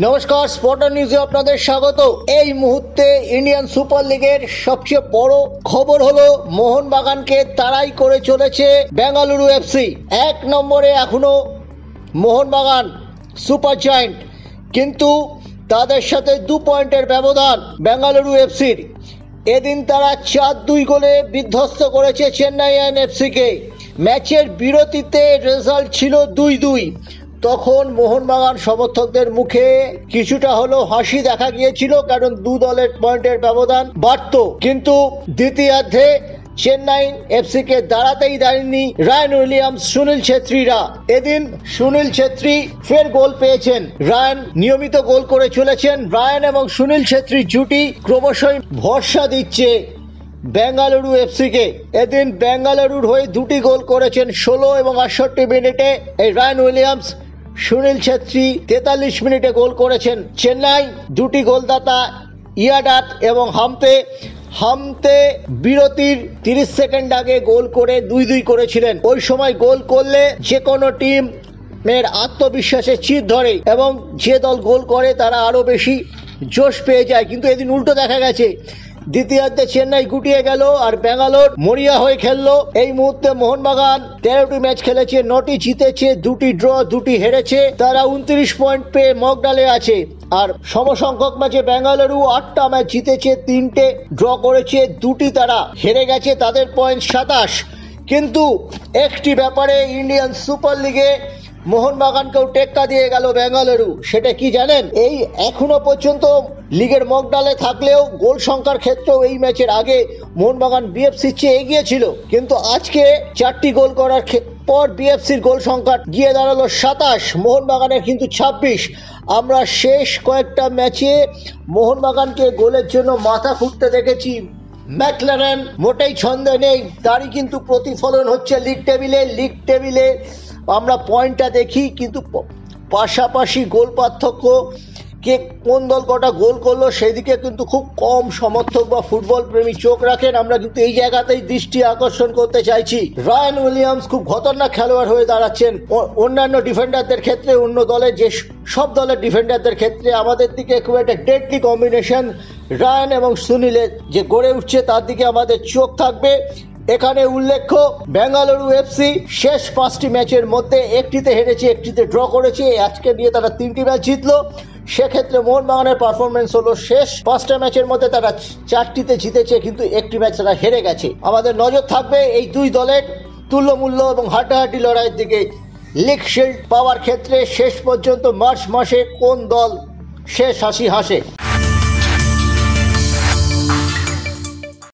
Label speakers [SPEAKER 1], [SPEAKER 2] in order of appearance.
[SPEAKER 1] নমস্কার, স্পটার নিউজে আপনাদের স্বাগত। এই মুহূর্তে ইন্ডিয়ান সুপার লিগের সবচেয়ে বড় খবর হলো মোহনবাগানকে তাড়াই করে চলেছে বেঙ্গালুরু এফসি। 1 নম্বরে এখনো মোহনবাগান সুপার জায়ান্ট, কিন্তু তাদের সাথে 2 পয়েন্টের ব্যবধান বেঙ্গালুরু এফসির। এদিন তারা 4-2 গোলে বিধ্বস্ত করেছে চেন্নাইয়ান এফসিকে। ম্যাচের বিরতিতে রেজাল্ট ছিল 2-2। তখন মোহনবাগান সমর্থকদের মুখে কিছুটা হলেও হাসি দেখা গিয়েছিল, কারণ 2 দলের পয়েন্টের ব্যবধান বাড়ত। কিন্তু দ্বিতীয়ার্ধে চেন্নাই এফসিকে দাঁড়াতেই দেয়নি রায়ান উইলিয়ামস, সুনীল ছেত্রীরা। এদিন সুনীল ছেত্রী ফের গোল পেয়েছেন। রায়ান নিয়মিত গোল করে চলেছেন। রায়ান এবং সুনীল ছেত্রীর জুটি ক্রমশই ভরসা দিচ্ছে বেঙ্গালুরু এফসিকে। এদিন বেঙ্গালুরুর হয়ে 2টি গোল করেছেন 16 এবং 68 মিনিটে এই রায়ান উইলিয়ামস। সুনীল ছেত্রী 43 মিনিটে গোল করেছেন। চেন্নাই 2টি গোলদাতা ইয়াডাত এবং হামতে বিরতির 30 সেকেন্ড আগে গোল করে 2-2 করেছিলেন। ওই সময় গোল করলে যে কোনো টিম এর আত্মবিশ্বাসে চির ধরে এবং যে দল গোল করে তারা আরো বেশি জোশ পেয়ে যায়। কিন্তু এদিন উল্টো দেখা গেছে। দ্বিতীয়ার্ধে চেন্নাই গুটিয়ে গেল আর ব্যাঙ্গালোর মরিয়া হয়ে খেললো। এই মুহূর্তে মোহনবাগান 13টি ম্যাচ খেলেছে, 9টি জিতেছে, 2টি ড্র, 2টি হেরেছে। তারা 29 পয়েন্ট পেয়ে মগডালে আছে। আর সমসংখ্যক ম্যাচে বেঙ্গালুরু 8টা ম্যাচ জিতেছে, 3টে ড্র করেছে, 2টি তারা হেরে গেছে। তাদের পয়েন্ট 27। কিন্তু একটি ব্যাপারে ইন্ডিয়ান সুপার লিগে মোহনবাগানকেও টেক্কা দিয়ে গেল বেঙ্গালুরু। সেটা কি জানেন? এই এখনো পর্যন্ত লিগের মগডালে থাকলেও গোল সংখ্যার ক্ষেত্রেও এই ম্যাচের আগে মোহনবাগান বিএফসির চেয়ে এগিয়ে ছিল। কিন্তু আজকে 4টি গোল করার পর বিএফসির গোল সংখ্যা গিয়ে দাঁড়ালো 27, মোহনবাগানের কিন্তু 26। আমরা শেষ কয়েকটা ম্যাচে মোহনবাগানকে গোলের জন্য মাথা খুঁটতে দেখেছি। ম্যাকলারেন মোটেই ছন্দে নেই, তারই কিন্তু প্রতিফলন হচ্ছে লিগ টেবিলে। আমরা পয়েন্টটা দেখি, কিন্তু পাশাপাশি গোল পার্থক্য, কে কোন দল কটা গোল করলো সেদিকে কিন্তু খুব কম সমর্থক বা ফুটবল প্রেমী চোখ রাখেন। আমরা কিন্তু এই জায়গাতেই দৃষ্টি আকর্ষণ করতে চাইছি। রায়ান উইলিয়ামস খুব খতরনাক খেলোয়াড় হয়ে দাঁড়াচ্ছেন অন্যান্য ডিফেন্ডারদের ক্ষেত্রে, অন্য দলের যে সব দলের ডিফেন্ডারদের ক্ষেত্রে। আমাদের দিকে খুব একটা ডেডলি কম্বিনেশন রায়ান এবং সুনীলের যে গড়ে উঠছে, তার দিকে আমাদের চোখ থাকবে। এখানে উল্লেখ্য, বেঙ্গালুরু এফসি শেষ 5টি ম্যাচের মধ্যে 1টিতে হেরেছে, 1টিতে ড্র করেছে। আজকে নিয়ে তারা 3টি ম্যাচ জিতলো। সেক্ষেত্রে মোহনবাগানের পারফরমেন্স হলো শেষ 5টা ম্যাচের মধ্যে তারা 4টিতে জিতেছে, কিন্তু 1টি ম্যাচ তারা হেরে গেছে। আমাদের নজর থাকবে এই 2 দলের তুল্যমূল্য এবং হাড্ডাহাড্ডি লড়াইয়ের দিকে। লিগ শিল্ড পাওয়ার ক্ষেত্রে শেষ পর্যন্ত মার্চ মাসে কোন দল শেষ হাসি হাসে।